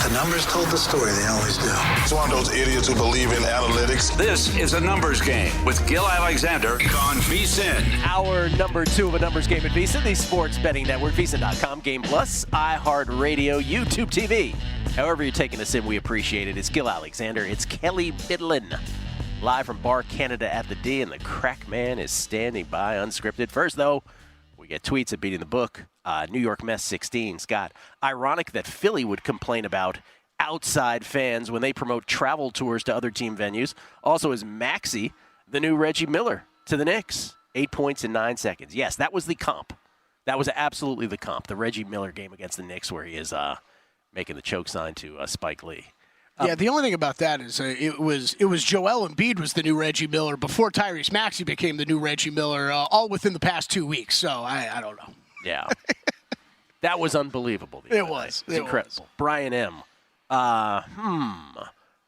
The numbers told the story. They always do. It's one of those idiots who believe in analytics. This is a numbers game with Gill Alexander on VSiN. Hour number 2 of a numbers game at VSiN, the sports betting network, VSiN.com, Game Plus, iHeartRadio, YouTube TV. However you're taking us in, we appreciate it. It's Gill Alexander. It's Kelley Bydlon. Live from Bar Canada at the D, and the crack man is standing by unscripted. First, though, we get tweets at Beating the Book. New York Mess 16, Scott. Ironic that Philly would complain about outside fans when they promote travel tours to other team venues. Also, is Maxey the new Reggie Miller to the Knicks? 8 points in 9 seconds. Yes, that was the comp. That was absolutely the comp. The Reggie Miller game against the Knicks where he is making the choke sign to Spike Lee. Yeah, the only thing about that is it was Joel Embiid was the new Reggie Miller before Tyrese Maxey became the new Reggie Miller, all within the past 2 weeks. So I don't know. Yeah. That was unbelievable. It was. It's incredible. Brian M.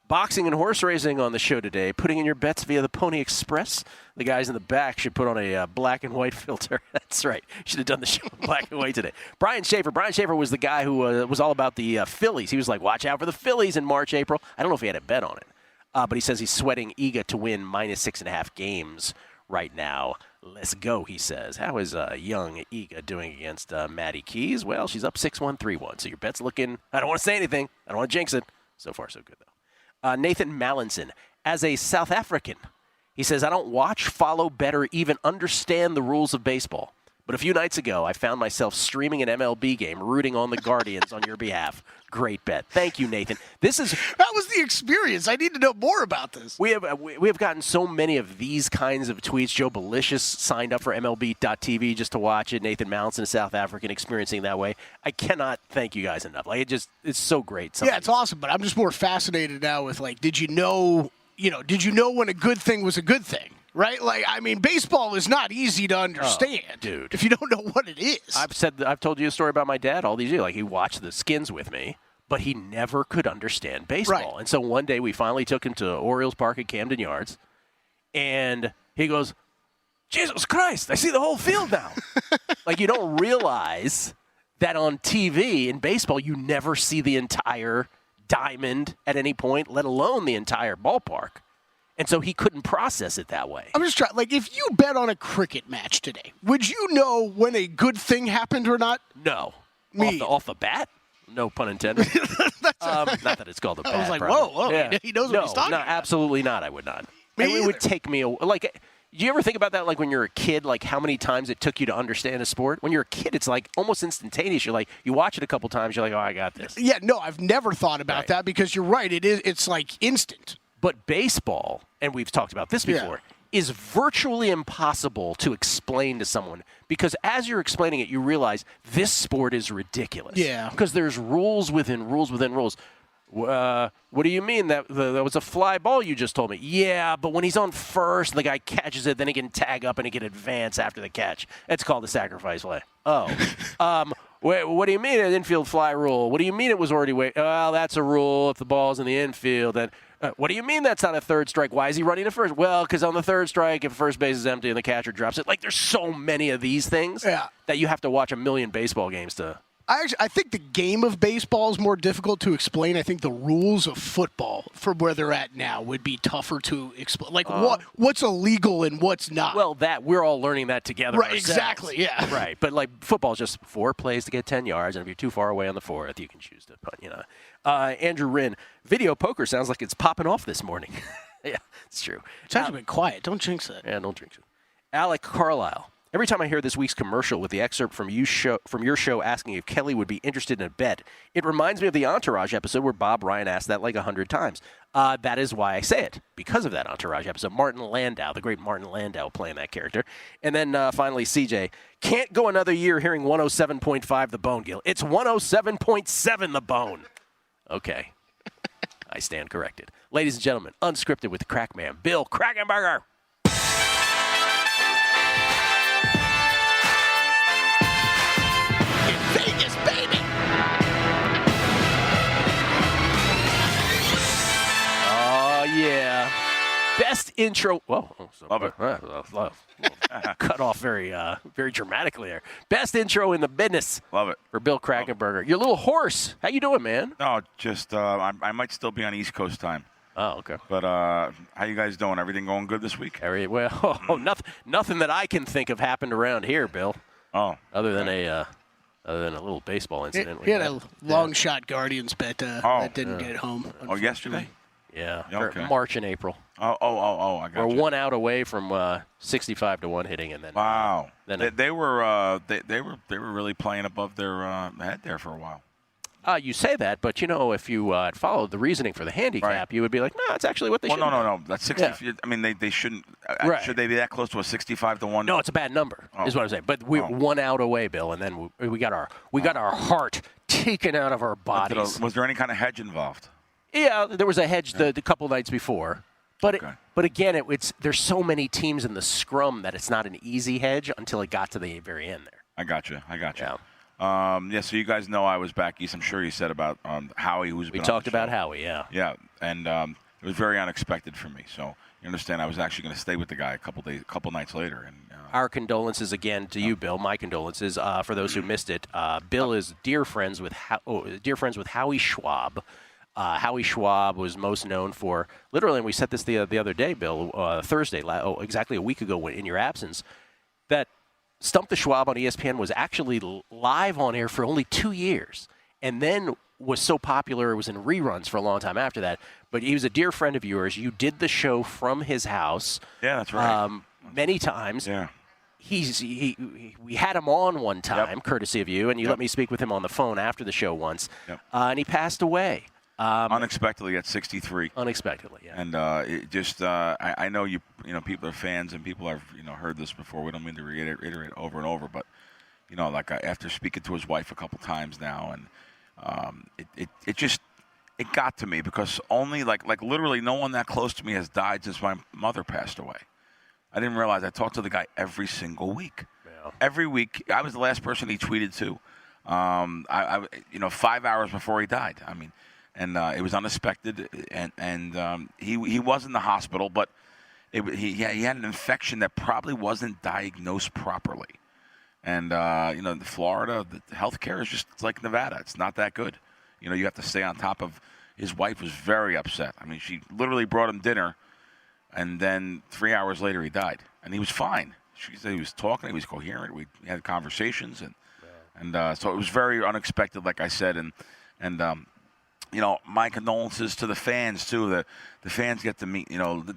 Boxing and horse racing on the show today. Putting in your bets via the Pony Express. The guys in the back should put on a black and white filter. That's right. Should have done the show in black and white today. Brian Schaefer. Brian Schaefer was the guy who was all about the Phillies. He was like, watch out for the Phillies in March, April. I don't know if he had a bet on it. But he says he's sweating Iga to win -6.5 games right now. Let's go, he says. How is young Iga doing against Maddie Keys? Well, she's up 6-1, 3-1. So your bet's looking, I don't want to say anything. I don't want to jinx it. So far, so good, though. Nathan Mallinson. As a South African, he says, I don't watch, follow, bet, or even understand the rules of baseball. But a few nights ago, I found myself streaming an MLB game, rooting on the Guardians on your behalf. Great bet. Thank you, Nathan. That was the experience. I need to know more about this. We have gotten so many of these kinds of tweets. Joe Belicious signed up for MLB.TV just to watch it. Nathan Mallinson, a South African, experiencing that way. I cannot thank you guys enough. Like it's so great. Yeah, it's awesome. But I'm just more fascinated now with did you know when a good thing was a good thing? Right? Baseball is not easy to understand, dude. if you don't know what it is. I've told you a story about my dad all these years. Like, he watched the Skins with me, but he never could understand baseball. Right. And so one day we finally took him to Orioles Park at Camden Yards, and he goes, Jesus Christ, I see the whole field now. Like, you don't realize that on TV in baseball, you never see the entire diamond at any point, let alone the entire ballpark. And so he couldn't process it that way. I'm just trying. If you bet on a cricket match today, would you know when a good thing happened or not? No. Off the bat? No pun intended. Not that it's called a bat. I was like, probably. whoa. Yeah. He knows what he's talking about. No, absolutely not. I would not. It would take me do you ever think about that, when you're a kid, how many times it took you to understand a sport? When you're a kid, it's almost instantaneous. You watch it a couple times, you're like, oh, I got this. Yeah, no, I've never thought about that because you're right. It's instant. But baseball, and we've talked about this before, is virtually impossible to explain to someone because as you're explaining it, you realize this sport is ridiculous. Yeah. Because there's rules within rules within rules. What do you mean? That was a fly ball you just told me? Yeah, but when he's on first, the guy catches it, then he can tag up and he can advance after the catch. It's called the sacrifice play. Oh. What do you mean an infield fly rule? What do you mean it was already well, that's a rule if the ball's in the infield. Then what do you mean that's not a third strike? Why is he running to first? Well, because on the third strike, if first base is empty and the catcher drops it, there's so many of these things that you have to watch a million baseball games to. I think the game of baseball is more difficult to explain. I think the rules of football, from where they're at now, would be tougher to explain. What's illegal and what's not. Well, we're all learning that together. Right, ourselves. exactly, yeah. Right, but football is just 4 plays to get 10 yards, and if you're too far away on the 4th, you can choose to punt. Andrew Wren, video poker sounds like it's popping off this morning. Yeah, it's true. It's actually been quiet. Don't jinx it. Yeah, don't jinx it. Alec Carlisle. Every time I hear this week's commercial with the excerpt from your show asking if Kelley would be interested in a bet, it reminds me of the Entourage episode where Bob Ryan asked that 100 times. That is why I say it, because of that Entourage episode. Martin Landau, the great Martin Landau playing that character. And then finally, CJ, can't go another year hearing 107.5 The Bone, Gill. It's 107.7 The Bone. Okay. I stand corrected. Ladies and gentlemen, unscripted with the crack man, Bill Krackomberger. Vegas, baby. Oh, yeah. Best intro. Whoa. Cut off very dramatically there. Best intro in the business. Love it. For Bill Krackomberger. You're a little hoarse. How you doing, man? No, just I might still be on East Coast time. Oh, okay. But how you guys doing? Everything going good this week? Nothing that I can think of happened around here, Bill. Oh, other than a little baseball incident. He had a long shot Guardians bet that didn't get home. Oh, yesterday? Yeah. Okay. March and April. Oh, I got We're you. 1 out away from 65-1 hitting, and then Wow. Then they were really playing above their head there for a while. You say that, but if you had followed the reasoning for the handicap, you would be like, no, it's actually what they should. No. That's 60. Yeah. I mean, they shouldn't. Right. Should they be that close to a 65-1? No, it's a bad number, is what I'm saying. But we're 1 out away, Bill, and then we got our heart taken out of our bodies. Was there any kind of hedge involved? Yeah, there was a hedge the couple nights before. But but again, there's so many teams in the scrum that it's not an easy hedge until it got to the very end there. I got you. Yeah. So you guys know I was back east. I'm sure you said about Howie, who's been on the talked about show. Howie, yeah. Yeah, and it was very unexpected for me. So you understand, I was actually going to stay with the guy a couple nights later. And our condolences again to you, Bill. My condolences for those who missed it. Bill is dear friends with Howie Schwab. Howie Schwab was most known for literally, and we said this the other day, Bill, Thursday, exactly a week ago in your absence, that Stump the Schwab on ESPN was actually live on air for only 2 years, and then was so popular it was in reruns for a long time after that. But he was a dear friend of yours. You did the show from his house. Yeah, that's right. Many times. Yeah. We had him on one time, courtesy of you, and you let me speak with him on the phone after the show once, and he passed away. Unexpectedly at 63. Unexpectedly, yeah. And it just, I know people are fans and people have heard this before. We don't mean to reiterate over and over, but after speaking to his wife a couple times now, and it got to me because only like literally no one that close to me has died since my mother passed away. I didn't realize I talked to the guy every single week. Yeah. Every week, I was the last person he tweeted to. 5 hours before he died. I mean. And it was unexpected, and he was in the hospital, but he had an infection that probably wasn't diagnosed properly. And Florida, the healthcare is just like Nevada; it's not that good. You have to stay on top of. His wife was very upset. I mean, she literally brought him dinner, and then 3 hours later he died, and he was fine. She said he was talking, he was coherent. We had conversations, and so it was very unexpected, like I said, and. My condolences to the fans, too. The fans get to meet,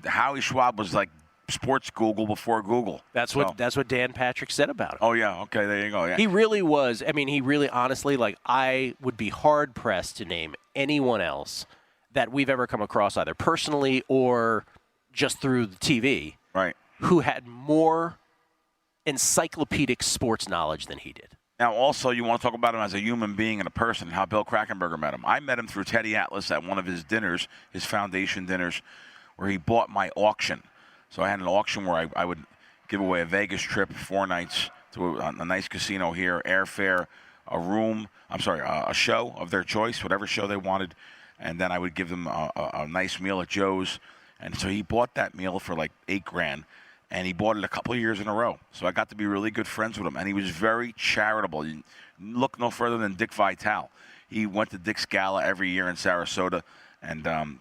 Howie Schwab was like sports Google before Google. That's what Dan Patrick said about him. Oh, yeah. Okay, there you go. Yeah. He really was. I mean, honestly, I would be hard-pressed to name anyone else that we've ever come across, either personally or just through the TV, right, who had more encyclopedic sports knowledge than he did. Now, also, you want to talk about him as a human being and a person, how Bill Krackomberger met him. I met him through Teddy Atlas at one of his dinners, his foundation dinners, where he bought my auction. So I had an auction where I would give away a Vegas trip, 4 nights to a nice casino here, airfare, a show of their choice, whatever show they wanted, and then I would give them a nice meal at Joe's. And so he bought that meal for like $8,000. And he bought it a couple of years in a row. So I got to be really good friends with him. And he was very charitable. You look no further than Dick Vitale. He went to Dick's Gala every year in Sarasota. And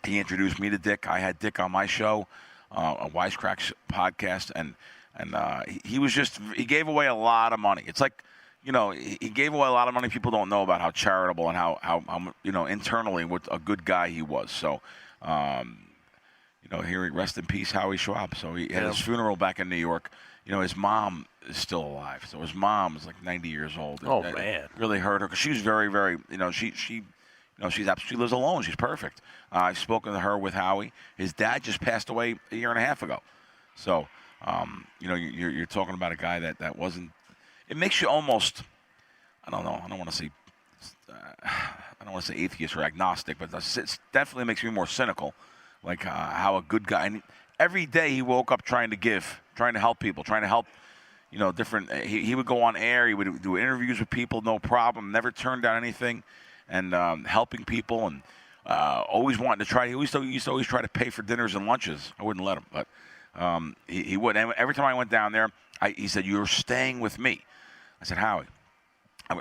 he introduced me to Dick. I had Dick on my show, a Wisecracks podcast. And he gave away a lot of money. It's like, he gave away a lot of money people don't know about how charitable and how internally what a good guy he was. So, here, rest in peace, Howie Schwab. So he had his funeral back in New York. His mom is still alive. So his mom is like 90 years old. Oh, man. It really hurt her because she was very, very, she lives alone. She's perfect. I've spoken to her with Howie. His dad just passed away a year and a half ago. So, you're talking about a guy that wasn't, it makes you almost, I don't know, I don't want to say atheist or agnostic, but it definitely makes me more cynical. Like how a good guy, and every day he woke up trying to give, trying to help people, trying to help, different. He would go on air, he would do interviews with people, no problem, never turned down anything, and helping people, and always wanting to try. He used to always try to pay for dinners and lunches. I wouldn't let him, but He would. And every time I went down there, he said, "You're staying with me." I said, "Howie,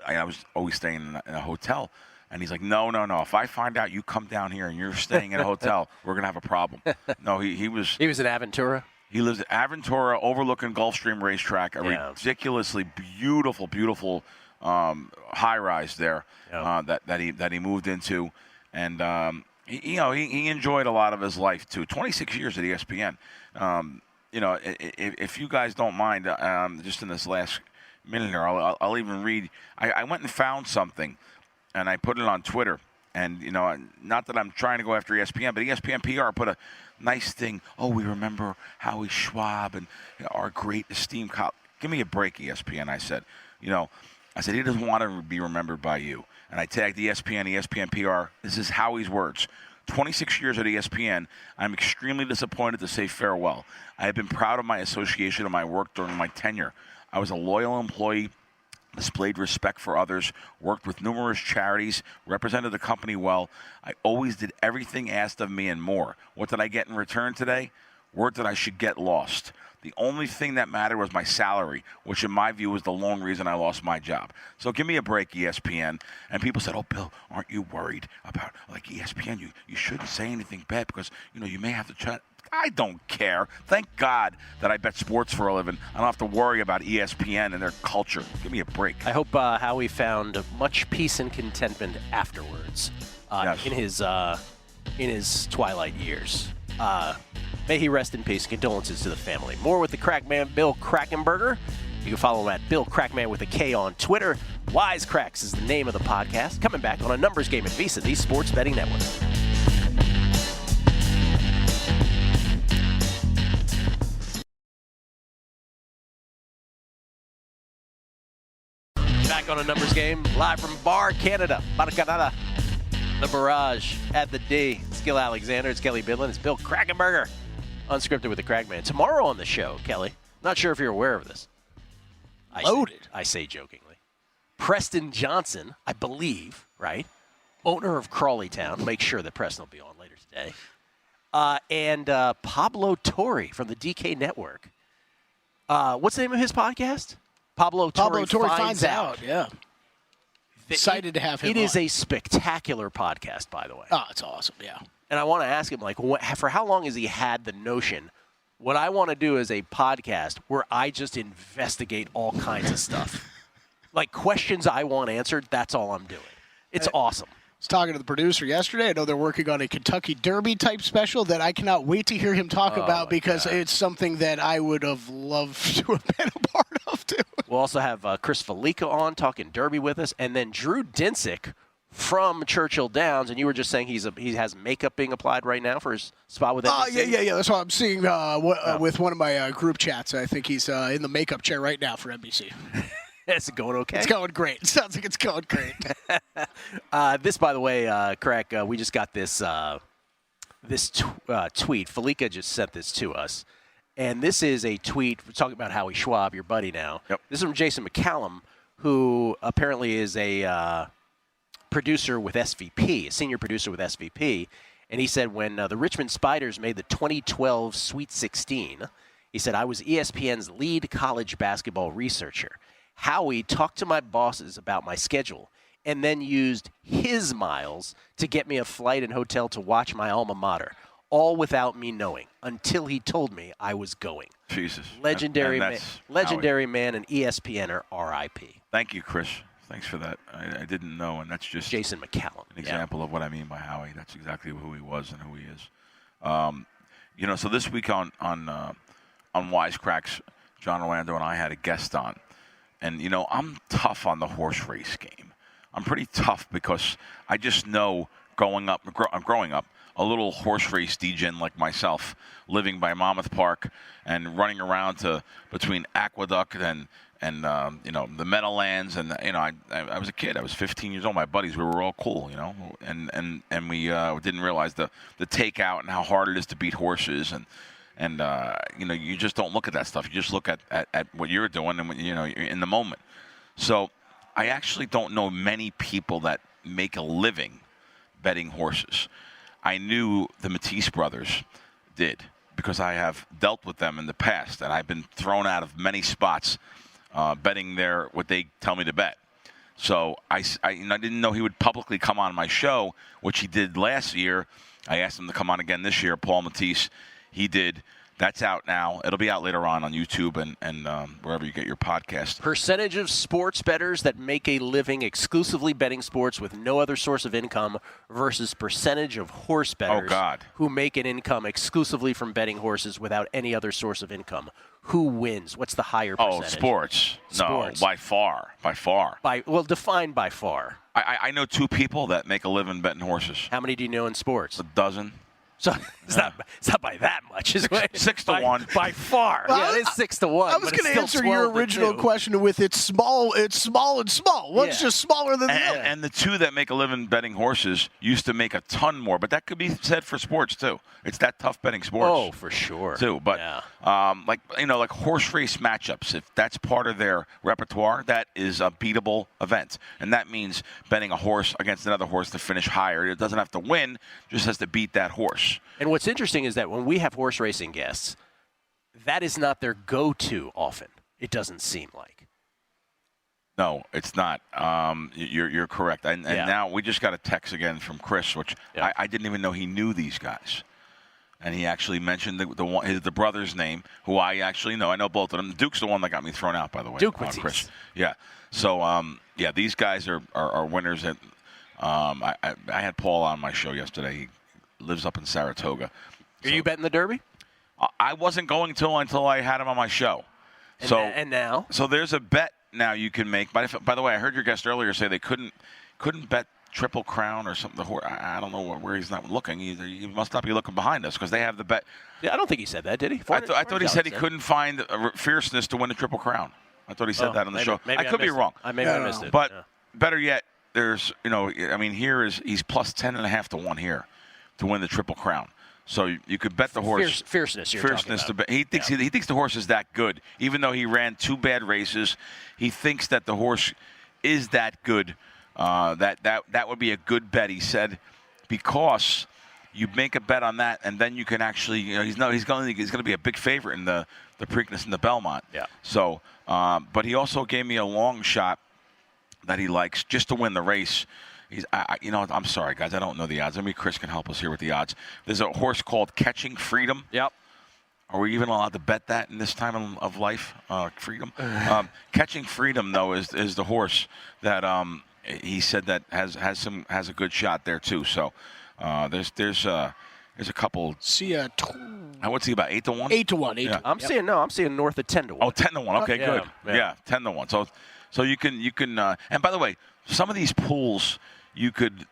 I was always staying in a hotel." And he's like, no. If I find out you come down here and you're staying in a hotel, we're going to have a problem. No, he was. He was in Aventura? He lives at Aventura, overlooking Gulfstream Racetrack, a ridiculously beautiful high-rise there that he moved into. And, he enjoyed a lot of his life, too. 26 years at ESPN. If you guys don't mind, just in this last minute here, I'll even read. I went and found something. And I put it on Twitter. And, not that I'm trying to go after ESPN, but ESPN PR put a nice thing. Oh, we remember Howie Schwab and our great esteemed colleague. Give me a break, ESPN, I said. I said, he doesn't want to be remembered by you. And I tagged ESPN PR. This is Howie's words. 26 years at ESPN, I'm extremely disappointed to say farewell. I have been proud of my association and my work during my tenure. I was a loyal employee, displayed respect for others, worked with numerous charities, represented the company well. I always did everything asked of me and more. What did I get in return today? Word that I should get lost. The only thing that mattered was my salary, which in my view was the lone reason I lost my job. So give me a break, ESPN. And people said, oh, Bill, aren't you worried about, ESPN? You shouldn't say anything bad because, you may have to try. I don't care. Thank God that I bet sports for a living. I don't have to worry about ESPN and their culture. Give me a break. I hope Howie found much peace and contentment afterwards in his twilight years. May he rest in peace. Condolences to the family. More with the Crackman, Bill Krackomberger. You can follow him at Bill Crackman with a K on Twitter. Wisecracks is the name of the podcast. Coming back on a numbers game at Visa, the Sports Betting Network. Back on a numbers game, live from Bar Canada, Canada. The Barrage at the D. It's Gill Alexander, it's Kelley Bydlon, it's Bill Krackomberger. Unscripted with the Crackman. Tomorrow on the show, Kelley, not sure if you're aware of this. Loaded. I say jokingly. Preston Johnson, I believe, right? Owner of Crawleytown. Make sure that Preston will be on later today. And Pablo Torre from the DK Network. What's the name of his podcast? Pablo Torre finds out. Yeah. Excited to have him on. It is a spectacular podcast, by the way. Oh, it's awesome, yeah. And I want to ask him, for how long has he had the notion, what I want to do is a podcast where I just investigate all kinds of stuff. Questions I want answered, that's all I'm doing. It's awesome. I was talking to the producer yesterday. I know they're working on a Kentucky Derby type special that I cannot wait to hear him talk about because it's something that I would have loved to have been a part of, too. We'll also have Chris Felica on talking Derby with us, and then Drew Dinsick from Churchill Downs, and you were just saying he has makeup being applied right now for his spot with NBC? Yeah. That's what I'm seeing with one of my group chats. I think he's in the makeup chair right now for NBC. Is it going okay? It's going great. It sounds like it's going great. This, by the way, Crack, we just got this tweet. Felica just sent this to us. And this is a tweet. We're talking about Howie Schwab, your buddy now. Yep. This is from Jason McCallum, who apparently is a producer with SVP, a senior producer with SVP. And he said when the Richmond Spiders made the 2012 Sweet 16, he said, I was ESPN's lead college basketball researcher. Howie talked to my bosses about my schedule and then used his miles to get me a flight and hotel to watch my alma mater, all without me knowing, until he told me I was going. Jesus. Legendary man and ESPNer R.I.P. Thank you, Chris. Thanks for that. I didn't know, and that's just Jason McCallum. An example of what I mean by Howie. That's exactly who he was and who he is. So this week on Wisecracks, John Orlando and I had a guest on. And, I'm tough on the horse race game. I'm pretty tough because I just know growing up, a little horse race degen like myself, living by Monmouth Park and running around between Aqueduct and the Meadowlands. And, I was a kid. I was 15 years old. My buddies, we were all cool, and we didn't realize the takeout and how hard it is to beat horses. And you just don't look at that stuff. You just look at what you're doing and, you're in the moment. So I actually don't know many people that make a living betting horses. I knew the Matisse brothers did. because I have dealt with them in the past, and I've been thrown out of many spots betting what they tell me to bet. So I didn't know he would publicly come on my show, which he did last year. I asked him to come on again this year, Paul Matisse. He did. That's out now. It'll be out later on YouTube and wherever you get your podcast. Percentage of sports bettors that make a living exclusively betting sports with no other source of income versus percentage of horse bettors who make an income exclusively from betting horses without any other source of income. Who wins? What's the higher percentage? Oh, sports. Sports. No, by far. Define by far. I know 2 people that make a living betting horses. How many do you know in sports? A dozen. So it's not by that much, is it? 6 to 1 by far. Well, it is 6 to 1. I was going to answer your original question with it's small and small. One's just smaller than the other. And the 2 that make a living betting horses used to make a ton more, but that could be said for sports too. It's that tough betting sports. Oh, for sure. Too, but like horse race matchups, if that's part of their repertoire, that is a beatable event, and that means betting a horse against another horse to finish higher. It doesn't have to win, just has to beat that horse. And what's interesting is that when we have horse racing guests, that is not their go-to often. It doesn't seem like. No, it's not. You're correct. And now we just got a text again from Chris, which I didn't even know he knew these guys. And he actually mentioned the brother's name, who I actually know. I know both of them. Duke's the one that got me thrown out, by the way. Duke Matisse. Chris. Yeah. So, these guys are winners. I had Paul on my show yesterday. He lives up in Saratoga. Are you betting the Derby? I wasn't going until I had him on my show. And now? So there's a bet now you can make. By the way, I heard your guest earlier say they couldn't bet Triple Crown or something. I don't know where he's not looking. He must not be looking behind us because they have the bet. Yeah, I don't think he said that, did he? I thought he said he couldn't find fierceness to win the Triple Crown. I thought he said that on the show. I could be wrong. I missed it. But better yet, there's he's plus 10.5 to 1 here to win the Triple Crown. So you could bet the horse. Fierceness. To bet. He thinks the horse is that good, even though he ran 2 bad races. He thinks that the horse is that good. That would be a good bet, he said, because you make a bet on that, and then you can actually, he's going to be a big favorite in the Preakness and the Belmont. Yeah. So, but he also gave me a long shot that he likes just to win the race. I'm sorry, guys, I don't know the odds. Maybe Chris can help us here with the odds. There's a horse called Catching Freedom. Yep. Are we even allowed to bet that in this time of life? Freedom. Catching Freedom, though, is the horse that he said that has a good shot there too. So there's a couple. What's he about 8 to 1? 8 to 1. I'm seeing north of 10 to 1. Oh, 10 to 1. Okay, good. Yeah, 10 to 1. So you can. And by the way, some of these pools you could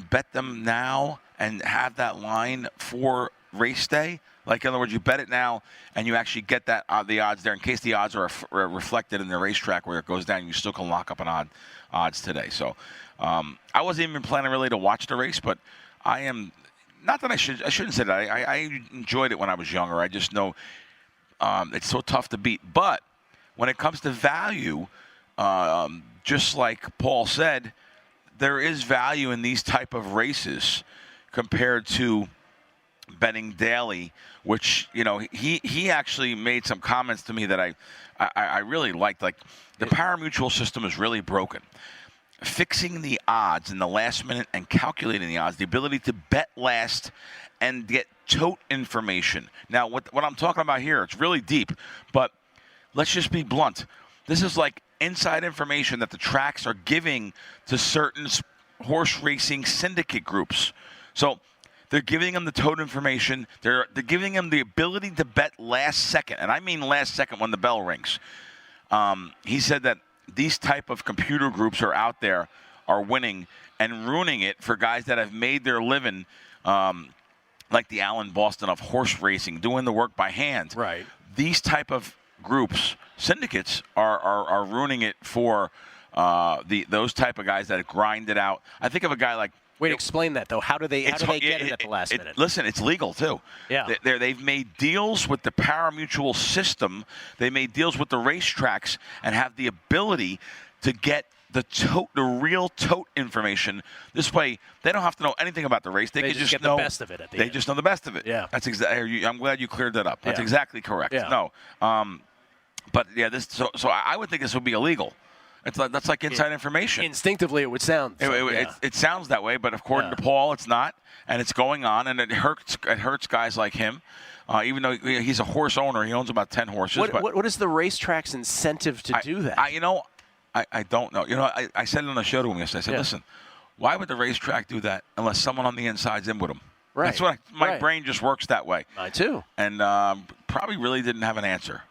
bet them now and have that line for race day. Like, in other words, you bet it now, and you actually get the odds there in case the odds are reflected in the racetrack where it goes down. You still can lock up an odds today. So I wasn't even planning really to watch the race, but I am not that I shouldn't say that. I enjoyed it when I was younger. I just know it's so tough to beat. But when it comes to value, just like Paul said, there is value in these type of races compared to betting daily, which he actually made some comments to me that I really liked. Like, the pari-mutuel system is really broken. Fixing the odds in the last minute and calculating the odds, the ability to bet last and get tote information. Now, what I'm talking about here, it's really deep, but let's just be blunt. This is like inside information that the tracks are giving to certain horse racing syndicate groups. So they're giving them the tote information. They're giving them the ability to bet last second, and I mean last second when the bell rings. He said that these type of computer groups are out there, are winning and ruining it for guys that have made their living, like the Alan Boston of horse racing, doing the work by hand. Right. These type of groups, syndicates, are ruining it for those type of guys that grind it out. I think of a guy like. Wait, explain that though. How do they get it at the last minute? Listen, it's legal too. Yeah. They've made deals with the pari-mutuel system. They made deals with the racetracks and have the ability to get the real tote information. This way, they don't have to know anything about the race. They can just get know the best of it at the They end. just know the best of it. Yeah. That's exactly. I'm glad you cleared that up. That's Yeah. exactly correct. Yeah. No. But yeah, this. So I would think this would be illegal. That's like inside information. Instinctively, it would sound. It sounds that way, but according to Paul, it's not, and it's going on, and it hurts guys like him. Even though he's a horse owner, he owns about 10 horses. What is the racetrack's incentive to do that? I don't know. I said it on the show to him yesterday. I said, listen, why would the racetrack do that unless someone on the inside's in with him? Right. That's what my brain just works that way. Mine too. And probably really didn't have an answer.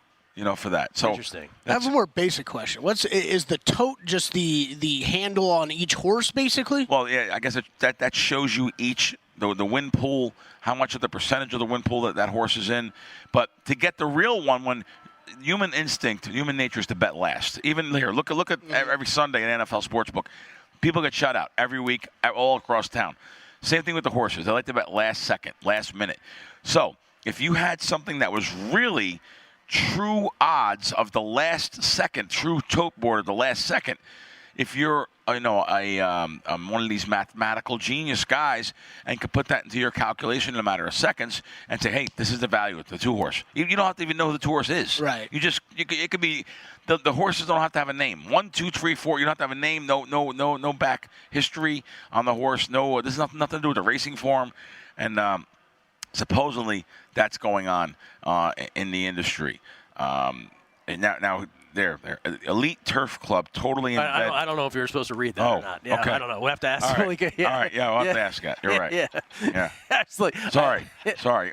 For that. So Interesting. I have a more basic question. Is the tote just the handle on each horse, basically? Well, yeah, I guess that shows you each the win pool, how much of the percentage of the win pool that horse is in. But to get the real one, when human instinct, human nature is to bet last. Even here, look at every Sunday in NFL Sportsbook, people get shut out every week all across town. Same thing with the horses. They like to bet last second, last minute. So if you had something that was really true odds of the last second, true tote board of the last second. If you're, one of these mathematical genius guys and could put that into your calculation in a matter of seconds and say, hey, this is the value of the 2-horse. You don't have to even know who the 2-horse is. Right. It could be the horses don't have to have a name. 1, 2, 3, 4. You don't have to have a name. No back history on the horse. No, there's nothing to do with the racing form, and supposedly that's going on in the industry. And now there, Elite Turf Club totally in bed. I don't know if you're supposed to read that or not. Yeah, okay. I don't know. We'll have to ask. All right, Yeah. All right. Yeah, we'll have to ask that. You're right. Yeah. Absolutely. Sorry.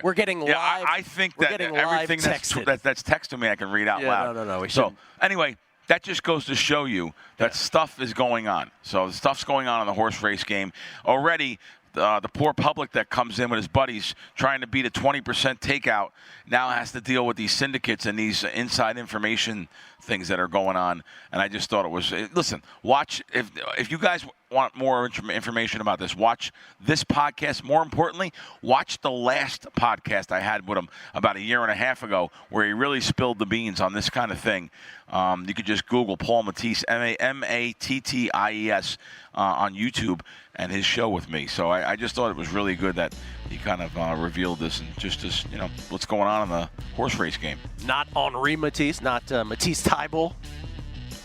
We're getting live. Yeah, I think that everything that's texted me, I can read out loud. No. So anyway, that just goes to show you that stuff is going on. So the stuff's going on in the horse race game already. The poor public that comes in with his buddies trying to beat a 20% takeout now has to deal with these syndicates and these inside information things that are going on. And I just thought it was, listen, watch, if you guys want more information about this, watch this podcast. More importantly, watch the last podcast I had with him about 1.5 years ago where he really spilled the beans on this kind of thing. You could just Google Paul Matties, Matties, on YouTube, and his show with me. So I just thought it was really good that he kind of revealed this and just what's going on in the horse race game. Not Henri Matisse, not Matisse Tybal.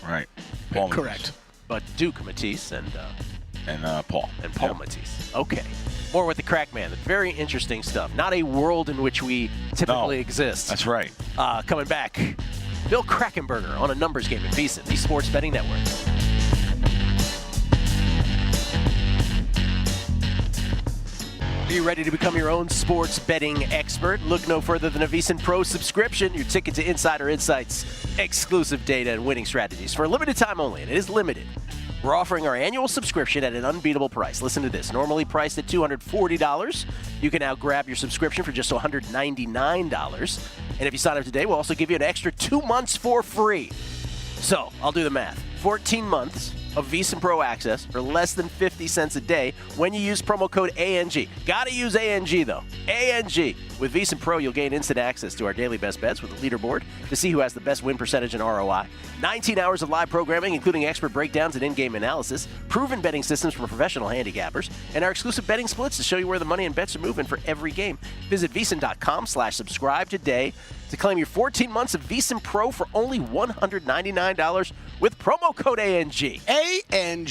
Right. Paul Correct. But Duke Matisse and Paul. And Paul Matisse. Okay. More with the Crackman. Very interesting stuff. Not a world in which we typically exist. That's right. Coming back, Bill Krackomberger on a numbers game at VSiN, the Sports Betting Network. Are you ready to become your own sports betting expert? Look no further than a VSiN Pro subscription, your ticket to insider insights, exclusive data, and winning strategies for a limited time only, and it is limited. We're offering our annual subscription at an unbeatable price. Listen to this. Normally priced at $240, you can now grab your subscription for just $199. And if you sign up today, we'll also give you an extra 2 months for free. So, I'll do the math. 14 months of VSiN Pro access for less than 50 cents a day when you use promo code ANG. Gotta use ANG though. ANG. With VSiN Pro, you'll gain instant access to our daily best bets with a leaderboard to see who has the best win percentage and ROI. 19 hours of live programming, including expert breakdowns and in-game analysis, proven betting systems from professional handicappers, and our exclusive betting splits to show you where the money and bets are moving for every game. Visit VSiN.com/subscribe today to claim your 14 months of VSiN Pro for only $199 with promo code ANG. ANG,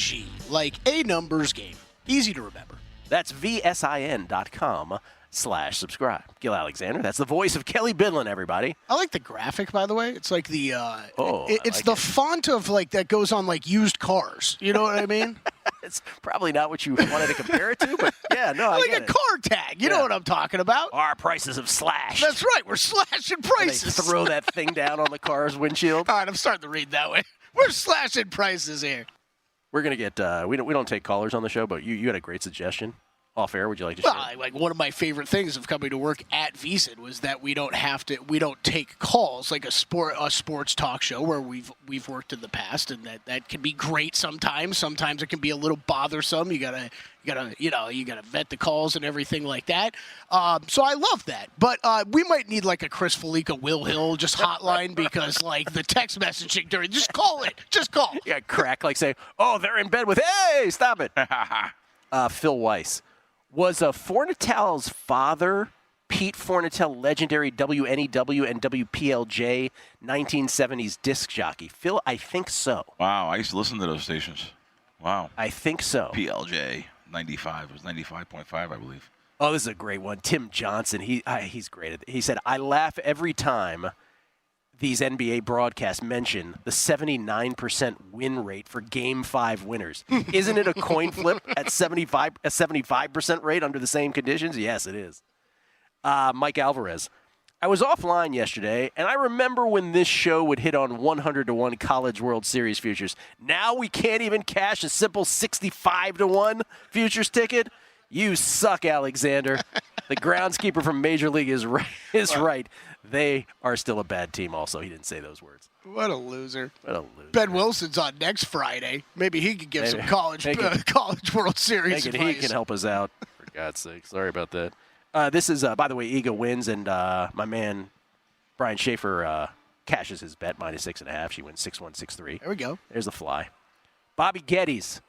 like a numbers game. Easy to remember. That's VSIN.com/subscribe. Gill Alexander, that's the voice of Kelley Bydlon, everybody. I like the graphic, by the way. It's like the it's like the it. font of like that goes on like used cars. You know what I mean? It's probably not what you wanted to compare it to, but yeah, no, I like get a it. car tag. You know what I'm talking about? Our prices have slashed. That's right. We're slashing They prices. throw that thing down on the car's windshield. All right, I'm starting to read that way. We're slashing prices here. We're gonna get we don't take callers on the show, but you had a great suggestion. off air. Would you like to share? Well, like one of my favorite things of coming to work at VSiN was that we don't take calls like a sports talk show where we've worked in the past, and that can be great sometimes. Sometimes it can be a little bothersome. You gotta vet the calls and everything like that. So I love that. But we might need like a Chris Felica, Will Hill just hotline because like the text messaging during, just call it. Just call. Yeah, crack like say, oh, they're in bed with, hey, stop it. Phil Weiss. Was Fornatel's father, Pete Fornatel, legendary WNEW and WPLJ 1970s disc jockey? Phil, I think so. Wow, I used to listen to those stations. Wow. I think so. PLJ 95. It was 95.5, I believe. Oh, this is a great one. Tim Johnson, he's great. He said, I laugh every time these NBA broadcasts mention the 79% win rate for Game 5 winners. Isn't it a coin flip at 75% rate under the same conditions? Yes, it is. Mike Alvarez. I was offline yesterday, and I remember when this show would hit on 100-1 College World Series futures. Now we can't even cash a simple 65-1 futures ticket? You suck, Alexander. The groundskeeper from Major League is right. They are still a bad team also. He didn't say those words. What a loser. What a loser. Ben Wilson's on next Friday. Maybe he could give some college World Series advice. He can help us out, for God's sake. Sorry about that. This is, by the way, Iga wins, and my man Brian Schaefer cashes his bet, -6.5. She wins 6-1, 6-3. There we go. There's the fly. Bobby Geddes.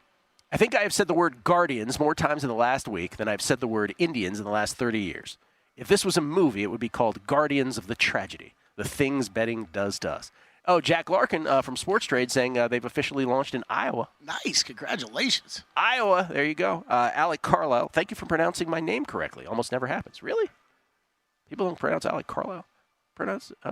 I think I have said the word Guardians more times in the last week than I've said the word Indians in the last 30 years. If this was a movie, it would be called Guardians of the Tragedy, the things betting does to us. Oh, Jack Larkin from Sports Trade saying they've officially launched in Iowa. Nice. Congratulations. Iowa. There you go. Alec Carlisle. Thank you for pronouncing my name correctly. Almost never happens. Really? People don't pronounce Alec Carlisle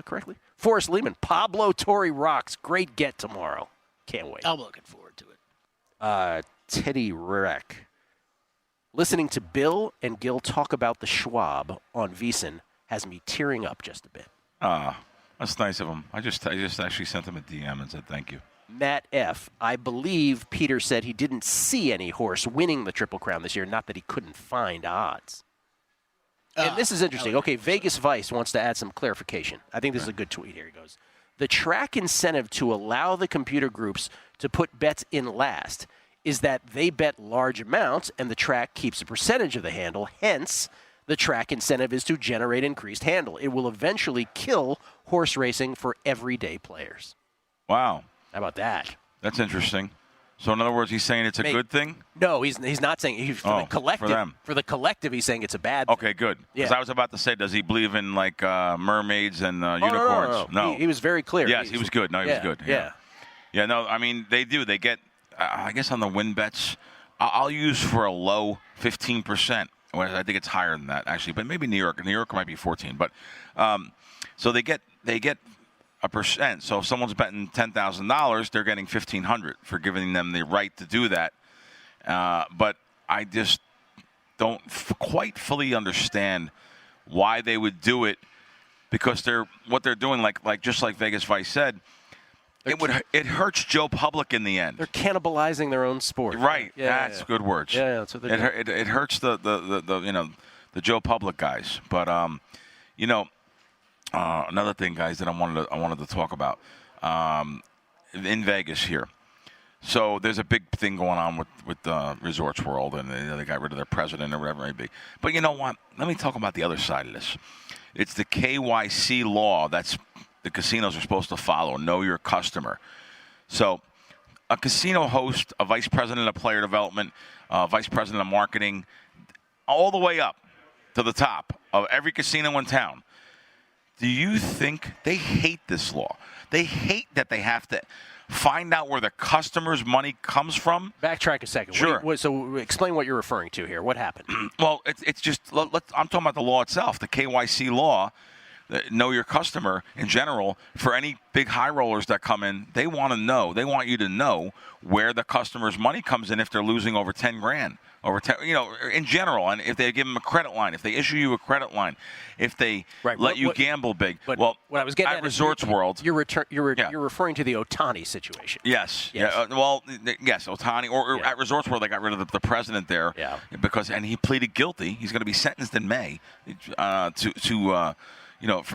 correctly? Forrest Lehman. Pablo Torre rocks. Great get tomorrow. Can't wait. I'm looking forward to it. Teddy Rurek. Listening to Bill and Gill talk about the Schwab on VSiN has me tearing up just a bit. That's nice of him. I just actually sent him a DM and said thank you. Matt F. I believe Peter said he didn't see any horse winning the Triple Crown this year, not that he couldn't find odds. And this is interesting. Okay, Vegas Vice wants to add some clarification. I think this is a good tweet. Here he goes. The track incentive to allow the computer groups to put bets in last is that they bet large amounts and the track keeps a percentage of the handle. Hence, the track incentive is to generate increased handle. It will eventually kill horse racing for everyday players. Wow. How about that? That's interesting. So in other words, he's saying it's a good thing? No, he's not saying for the collective. For them. For the collective, he's saying it's a bad thing. Okay, good. Because I was about to say, does he believe in like mermaids and unicorns? No. He was very clear. Yes, he was good. No, he was good. Yeah, no, I mean, they do. They get, I guess on the win bets, I'll use for a low 15%. Well, I think it's higher than that, actually. But maybe New York. New York might be 14. But so they get a percent. So if someone's betting $10,000, they're getting $1,500 for giving them the right to do that. But I just don't quite fully understand why they would do it, because what they're doing, like just like Vegas Vice said, it hurts Joe Public in the end. They're cannibalizing their own sport. Right. That's good words. Yeah, that's what they're doing. It hurts the Joe Public guys. But another thing, guys, that I wanted to talk about in Vegas here. So there's a big thing going on with Resorts World, and they got rid of their president or whatever it may be. But you know what? Let me talk about the other side of this. It's the KYC law that's the casinos are supposed to follow. Know your customer. So a casino host, a vice president of player development, vice president of marketing, all the way up to the top of every casino in town. Do you think they hate this law? They hate that they have to find out where the customer's money comes from? Backtrack a second. Sure. So explain what you're referring to here. What happened? Well, it's just, I'm talking about the law itself, the KYC law. know your customer in general. For any big high rollers that come in, they want to know. They want you to know where the customer's money comes in if they're losing over 10 grand. Over 10, in general, and if they give them a credit line, if they issue you a credit line, if they let you gamble big. But well, what I was getting at at Resorts World, you're referring to the Ohtani situation. Yes. Yes. Yes, Ohtani. Or at Resorts World, they got rid of the president there. Yeah. And he pleaded guilty. He's going to be sentenced in May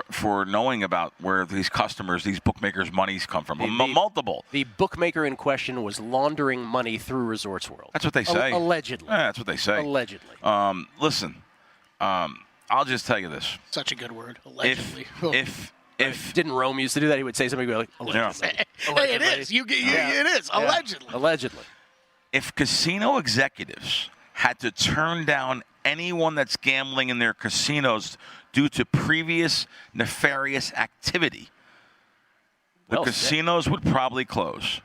for knowing about where these customers, these bookmakers' monies come from. Multiple. The bookmaker in question was laundering money through Resorts World. That's what they say. Allegedly. Yeah, that's what they say. Allegedly. Listen, I'll just tell you this. Such a good word. Allegedly. If didn't Rome used to do that? He would say something like, allegedly. Yeah. Hey, it is. It is. Yeah. Allegedly. Allegedly. If casino executives had to turn down anyone that's gambling in their casinos due to previous nefarious activity, the casinos would probably close.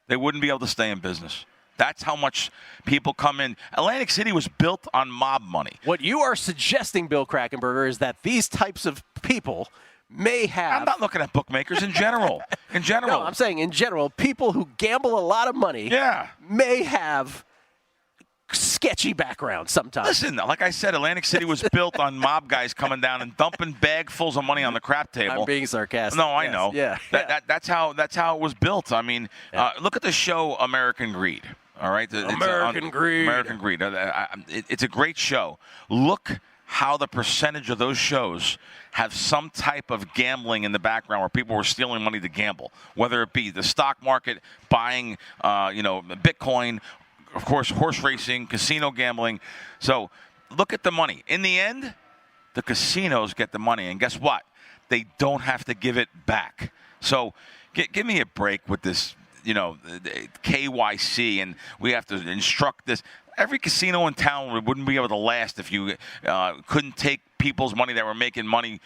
They wouldn't be able to stay in business. That's how much people come in. Atlantic City was built on mob money. What you are suggesting, Bill Krackomberger, is that these types of people may have... I'm not looking at bookmakers in general. No, I'm saying in general, people who gamble a lot of money may have sketchy background sometimes. Listen, like I said, Atlantic City was built on mob guys coming down and dumping bagfuls of money on the crap table. I'm being sarcastic. No, I know. Yeah. That's how it was built. I mean, look at the show American Greed. All right, American Greed. American Greed. It's a great show. Look how the percentage of those shows have some type of gambling in the background where people were stealing money to gamble, whether it be the stock market, buying, Bitcoin, of course, horse racing, casino gambling. So look at the money. In the end, the casinos get the money. And guess what? They don't have to give it back. So give me a break with this, KYC, and we have to instruct this. Every casino in town wouldn't be able to last if you couldn't take people's money that were making money,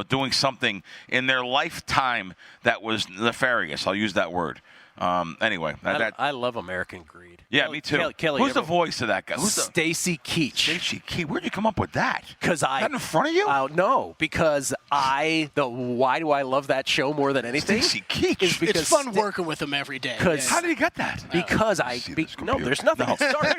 doing something in their lifetime that was nefarious. I'll use that word. Anyway, I love American Greed. Yeah, me too. Kelley, who's the voice of that guy? Stacy Keach. Stacy Keach. Where'd you come up with that? Because Is that in front of you? No, because why do I love that show more than anything? Stacy Keach. Is because It's fun working with him every day. How did he get that? Because there's nothing. No.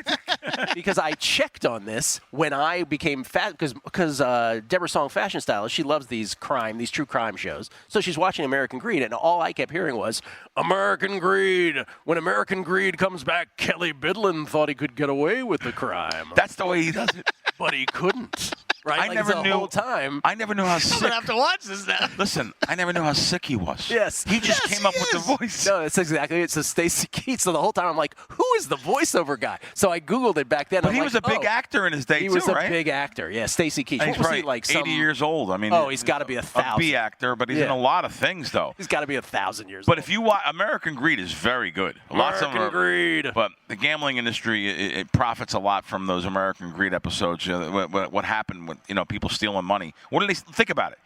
Because I checked on this when I became fat. Because Deborah Song, fashion stylist, she loves these true crime shows. So she's watching American Greed, and all I kept hearing was American Greed. When American Greed comes back, Kelley Bydlon thought he could get away with the crime. That's the way he does it. But he couldn't. Right? I never knew. The whole time. I never knew how sick. I'm gonna have to watch this now. Listen, I never knew how sick he was. Yes. He just came up with the voice. No, that's exactly it. It's a Stacy Keach. So the whole time I'm like, who is the voiceover guy? So I Googled it back then. But he was a big actor in his day, too, right? He was a big actor. Yeah, Stacy Keach. He's What was probably he, like 80 years old. I mean, he's got to be 1,000. A B actor, but he's in a lot of things, though. He's got to be 1,000 years old. But if you watch, American Greed is very good. Lots of American Greed. But the gambling industry, it profits a lot from those American Greed episodes. What happened with people stealing money? What do they think about it?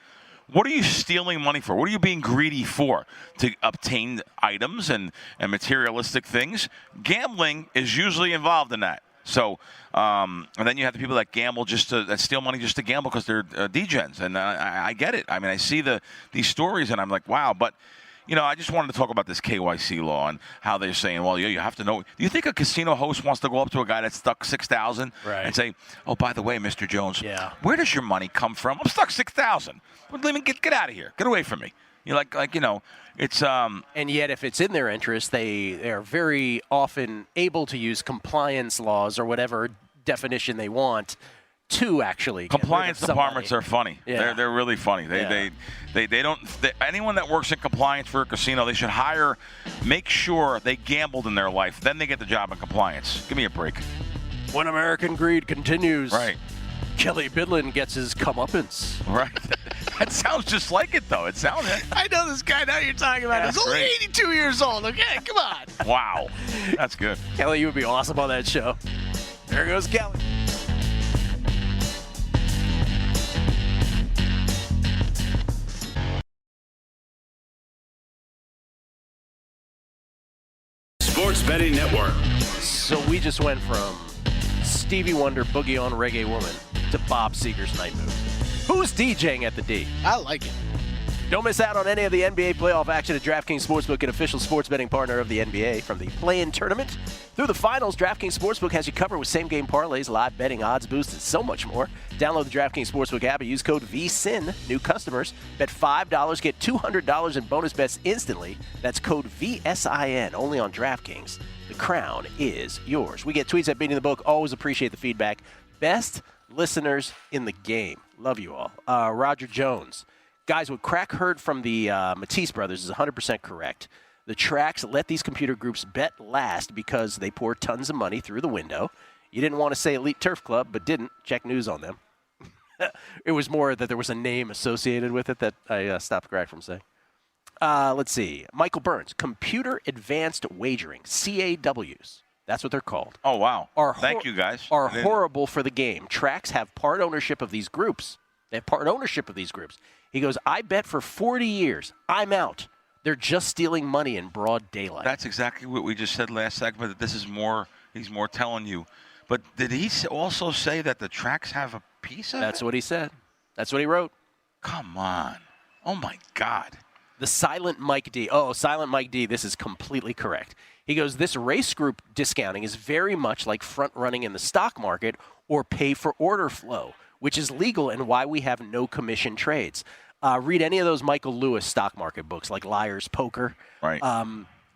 What are you stealing money for? What are you being greedy for? To obtain items and materialistic things? Gambling is usually involved in that. So, and then you have the people that gamble that steal money just to gamble because they're degens. And I get it. I mean, I see these stories and I'm like, wow. But, I just wanted to talk about this KYC law and how they're saying, well, you have to know. Do you think a casino host wants to go up to a guy that's stuck $6,000 and say, oh, by the way, Mr. Jones, where does your money come from? I'm stuck $6,000. Let me get out of here. Get away from me. It's and yet if it's in their interest, they are very often able to use compliance laws or whatever definition they want to actually compliance departments are funny. Yeah. They're really funny. They don't anyone that works in compliance for a casino, they should make sure they gambled in their life. Then they get the job in compliance. Give me a break. When American Greed continues, right? Kelley Bydlon gets his comeuppance. Right. That sounds just like it, though. It sounds. I know this guy now you're talking about. He's only 82 years old. Okay, come on. Wow, that's good. Kelley, you would be awesome on that show. There goes Kelley. Sports Betting Network. So we just went from Stevie Wonder, Boogie on Reggae Woman to Bob Seger's Night Move. Who's DJing at the D? I like it. Don't miss out on any of the NBA playoff action at DraftKings Sportsbook, an official sports betting partner of the NBA. From the play-in tournament through the finals, DraftKings Sportsbook has you covered with same-game parlays, live betting, odds boosts, and so much more. Download the DraftKings Sportsbook app and use code VSIN. New customers bet $5, get $200 in bonus bets instantly. That's code VSIN, only on DraftKings. The crown is yours. We get tweets at Beating the Book. Always appreciate the feedback. Best listeners in the game. Love you all. Roger Jones. Guys, what Crack heard from the Matisse brothers is 100% correct. The tracks let these computer groups bet last because they pour tons of money through the window. You didn't want to say Elite Turf Club, but didn't. Check news on them. It was more that there was a name associated with it that I stopped Crack from saying. Let's see. Michael Burns, Computer Advanced Wagering, CAWs. That's what they're called. Oh, wow. Thank you, guys. Are horrible for the game. Tracks have part ownership of these groups. They have part ownership of these groups. He goes, I bet for 40 years. I'm out. They're just stealing money in broad daylight. That's exactly what we just said last segment, that this is more, he's more telling you. But did he also say that the tracks have a piece of That's it? what he said. That's what he wrote. Come on. Oh, my God. The Silent Mike D. Oh, Silent Mike D, this is completely correct. He goes, this race group discounting is very much like front running in the stock market or pay for order flow, which is legal and why we have no commission trades. Read any of those Michael Lewis stock market books, like Liar's Poker. Right.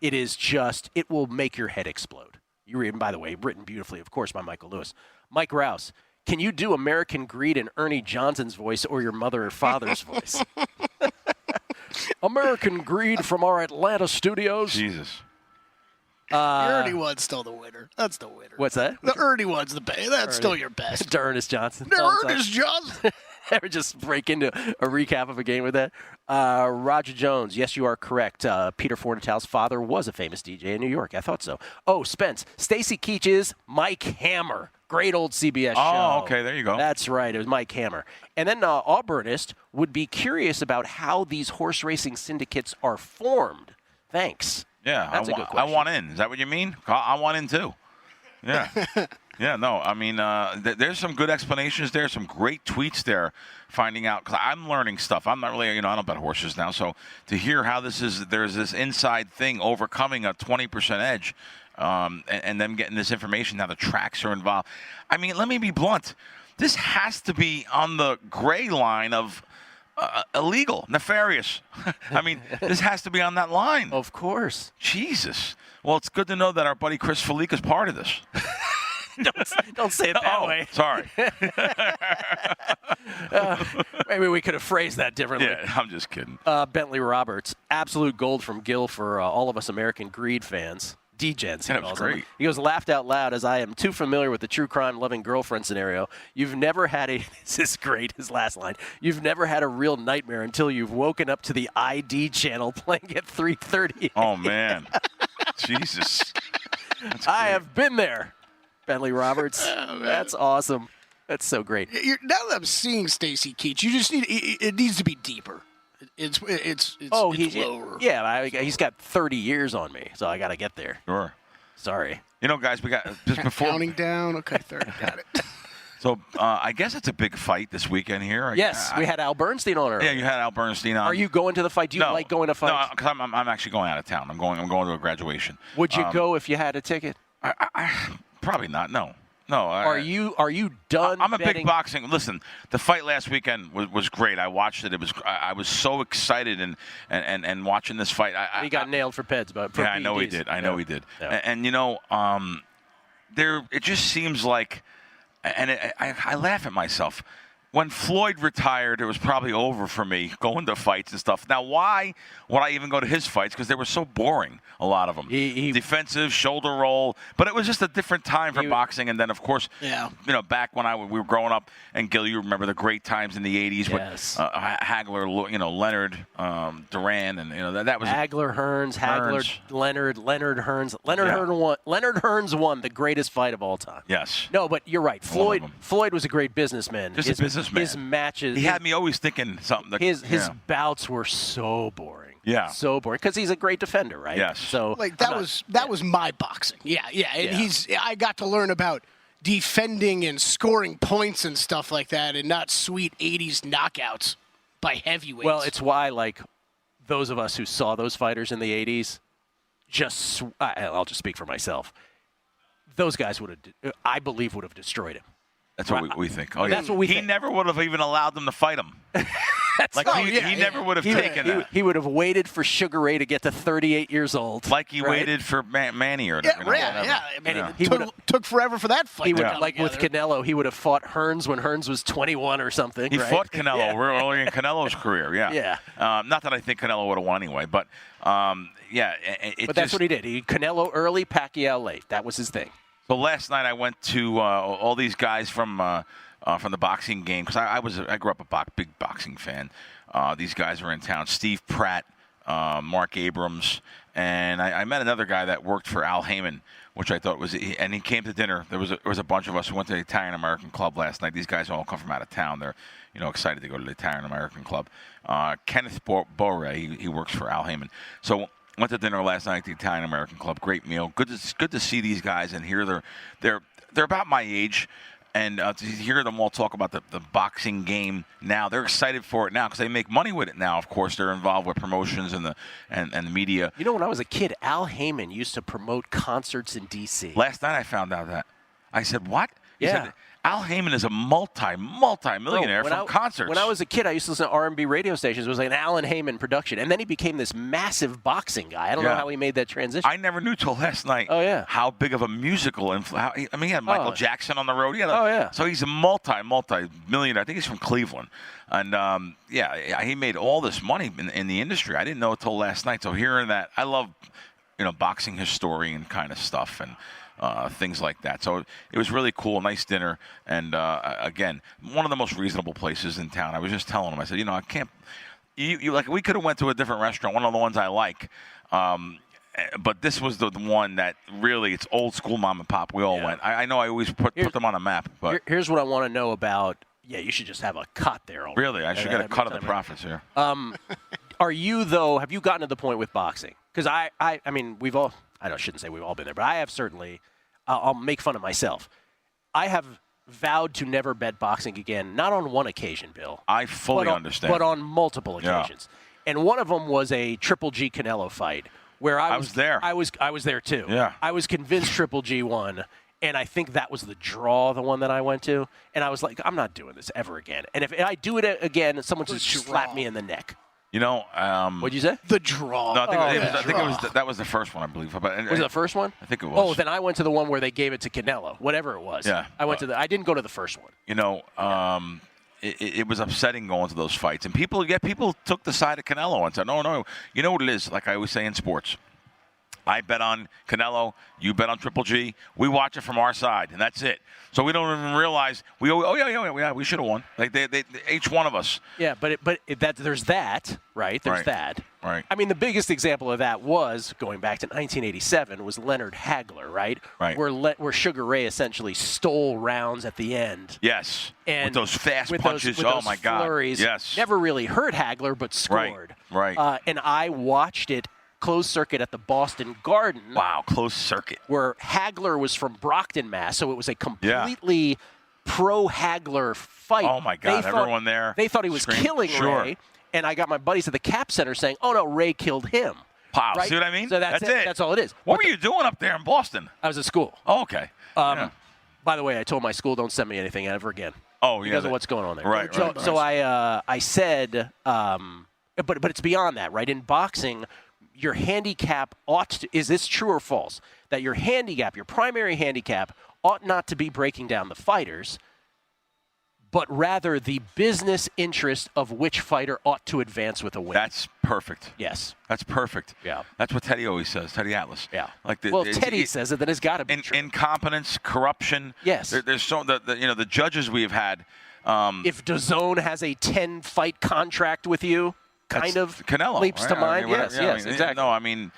It is just, it will make your head explode. You read, by the way, written beautifully, of course, by Michael Lewis. Mike Rouse, can you do American Greed in Ernie Johnson's voice or your mother or father's voice? American Greed from our Atlanta studios. Jesus. The Ernie one's still the winner. That's the winner. What's that? The Ernie one's the best. That's still your best. To Ernest Johnson. Ernest Johnson. Ever just break into a recap of a game with that? Roger Jones, yes, you are correct. Peter Fornatel's father was a famous DJ in New York. I thought so. Oh, Spence. Stacy Keach is Mike Hammer. Great old CBS show. Oh, okay, there you go. That's right. It was Mike Hammer. And then Auburnist would be curious about how these horse racing syndicates are formed. Thanks. Yeah, That's a good question. I want in. Is that what you mean? I want in, too. Yeah. Yeah, no, I mean, there's some good explanations there, some great tweets there, finding out, because I'm learning stuff. I'm not really, I don't bet horses now, so to hear how there's this inside thing overcoming a 20% edge, and them getting this information, now the tracks are involved. I mean, let me be blunt. This has to be on the gray line of illegal, nefarious. I mean, this has to be on that line. Of course. Jesus. Well, it's good to know that our buddy Chris Felic is part of this. Don't say it that way. Sorry. Maybe we could have phrased that differently. Yeah, I'm just kidding. Bentley Roberts, absolute gold from Gill for all of us American Greed fans. D-Gens. Yeah, that was great. He goes, laughed out loud as I am too familiar with the true crime loving girlfriend scenario. You've never had this is great, his last line. You've never had a real nightmare until you've woken up to the ID channel playing at 3:30. Oh, man. Jesus. I have been there, Bentley Roberts. That's awesome. That's so great. Now that I'm seeing Stacy Keach, you just need it needs to be deeper. It's lower. Yeah, he's got 30 years on me, so I got to get there. Sure. Sorry. Guys, we got just before Counting down. Okay, 30. Got it. So I guess it's a big fight this weekend here. Yes, we had Al Bernstein on earlier. Yeah, you had Al Bernstein on. Are you going to the fight? Do you like going to fights? No, because I'm actually going out of town. I'm going to a graduation. Would you go if you had a ticket? I probably not. No. Are you done? I'm a betting? big boxing. Listen, the fight last weekend was great. I watched it. I was so excited and watching this fight. He got nailed for PEDs, but I know he did. He did. Yeah. And it just seems like, and I laugh at myself. When Floyd retired, it was probably over for me going to fights and stuff. Now, why would I even go to his fights? Because they were so boring, a lot of them. Defensive, shoulder roll. But it was just a different time for boxing. And then, of course, back when we were growing up, and Gill, you remember the great times in the 80s with Hagler, Leonard, Duran, and that was Hagler, Hearns, Leonard, Hearns. Leonard Hearns won the greatest fight of all time. Yes. No, but you're right. Floyd was a great businessman. Just a businessman. His matches. He had me always thinking something. His bouts were so boring. Yeah. So boring because he's a great defender, right? Yes. So that was my boxing. Yeah. And I got to learn about defending and scoring points and stuff like that, and not sweet 80s knockouts by heavyweights. Well, it's why, like, those of us who saw those fighters in the 80s, I'll just speak for myself. Those guys I believe, would have destroyed him. That's what we think. Oh, That's what we he think. never would have even allowed them to fight him. He never would have taken that. He would have waited for Sugar Ray to get to 38 years old. Like he waited for Manny or He took forever for that fight. He would, like with Canelo, he would have fought Hearns when Hearns was 21 or something. He right? fought Canelo early in Canelo's career. Yeah. Not that I think Canelo would have won anyway, but but that's what he did. Canelo early, Pacquiao late. That was his thing. So last night I went to all these guys from the boxing game because I grew up a big boxing fan. These guys were in town. Steve Pratt, Mark Abrams, and I met another guy that worked for Al Heyman, which I thought and he came to dinner. There was a bunch of us who went to the Italian American Club last night. These guys all come from out of town. They're excited to go to the Italian American Club. Kenneth Bore, he works for Al Heyman. So went to dinner last night at the Italian American Club. Great meal. Good to see these guys and hear they're about my age. And to hear them all talk about the boxing game now, they're excited for it now because they make money with it now. Of course, they're involved with promotions and the media. You know, when I was a kid, Al Heyman used to promote concerts in D.C. Last night I found out that. I said, what? He Yeah. said, Al Heyman is a multi-millionaire from concerts. When I was a kid, I used to listen to R&B radio stations. It was like an Alan Heyman production. And then he became this massive boxing guy. I don't know how he made that transition. I never knew till last night how big of a musical influence. I mean, he had Michael Jackson on the road. So he's a multi-millionaire. I think he's from Cleveland. And, he made all this money in the industry. I didn't know it till last night. So hearing that, I love, boxing historian kind of stuff. And things like that. So it was really cool, nice dinner, and again, one of the most reasonable places in town. I was just telling him, I said, I can't. We could have went to a different restaurant, one of the ones I like, but this was the one that really, it's old school mom and pop. We all went. I know I always put them on a map, but here's what I want to know about. Yeah, you should just have a cut there. Really, I should get a cut of the profits here. Are you though? Have you gotten to the point with boxing? Because I mean, we've all. I shouldn't say we've all been there, but I have certainly. I'll make fun of myself. I have vowed to never bet boxing again, not on one occasion, Bill. I fully understand. But on multiple occasions. Yeah. And one of them was a Triple G Canelo fight where I was there. I was there too. Yeah. I was convinced Triple G won, and I think that was the draw, the one that I went to. And I was like, I'm not doing this ever again. And if I do it again, someone just slap me in the neck. What'd you say? The draw. No, I think it was that was the first one, I believe. Was it the first one? I think it was. Oh, then I went to the one where they gave it to Canelo, whatever it was. Yeah. I didn't go to the first one. It was upsetting going to those fights, and people took the side of Canelo and said, no. You know what it is? Like I always say in sports. I bet on Canelo. You bet on Triple G. We watch it from our side, and that's it. So we don't even realize we should have won. Like they each one of us. Yeah, but there's that, right? There's that. Right. I mean, the biggest example of that was going back to 1987 was Leonard Hagler, right? Right. Where Sugar Ray essentially stole rounds at the end. Yes. And with those fast punches. With those my flurries. God. Yes. Never really hurt Hagler, but scored. Right. And I watched it. Closed circuit at the Boston Garden. Wow, closed circuit. Where Hagler was from Brockton, Mass. So it was a completely pro-Hagler fight. Oh, my God. Everyone there. They thought he was killing Ray. And I got my buddies at the Cap Center saying, oh, no, Ray killed him. Wow, right? see what I mean? So that's it. That's all it is. What were you doing up there in Boston? I was at school. Oh, okay. By the way, I told my school, don't send me anything ever again. Oh, yeah. Because of what's going on there. Right. So I said, but it's beyond that, right? In boxing, your handicap is this true or false? That your primary handicap, ought not to be breaking down the fighters, but rather the business interest of which fighter ought to advance with a win. That's perfect. Yes. That's perfect. Yeah. That's what Teddy always says, Teddy Atlas. Yeah. If Teddy says it, then it's got to be true. Incompetence, corruption. Yes. There's the judges we've had. If DAZN has a 10-fight contract with you, kind of Canelo leaps right? to mind. Yes, exactly. No, I mean,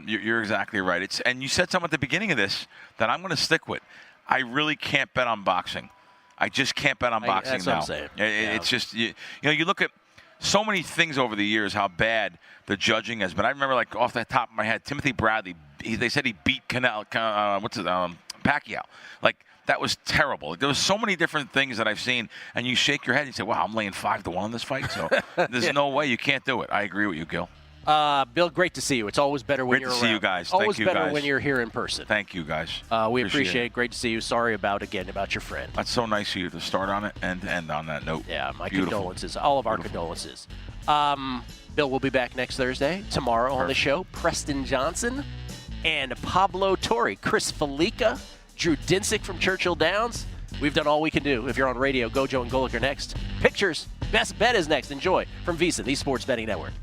you're exactly right. And you said something at the beginning of this that I'm going to stick with. I really can't bet on boxing. I just can't bet on boxing that's now. What I'm saying. It's just you look at so many things over the years how bad the judging has been. I remember, like off the top of my head, Timothy Bradley. They said he beat Canelo. Pacquiao. Like, that was terrible. There was so many different things that I've seen, and you shake your head and you say, wow, I'm laying 5-1 in this fight, so there's no way you can't do it. I agree with you, Gill. Bill, great to see you. It's always better when Great you're to around. see you guys. Always Thank you, better guys. when you're here in person. Thank you, guys. We appreciate it. Great to see you. Sorry about your friend. That's so nice of you to start on it and end on that note. Yeah, my Beautiful. condolences. All of our condolences. Bill will be back next Thursday. Tomorrow on the show, Preston Johnson and Pablo Torre, Chris Felica, Drew Dinsick from Churchill Downs. We've done all we can do. If you're on radio, Gojo and Golick are next. Pictures, best bet is next. Enjoy from VEASAN, the Sports Betting Network.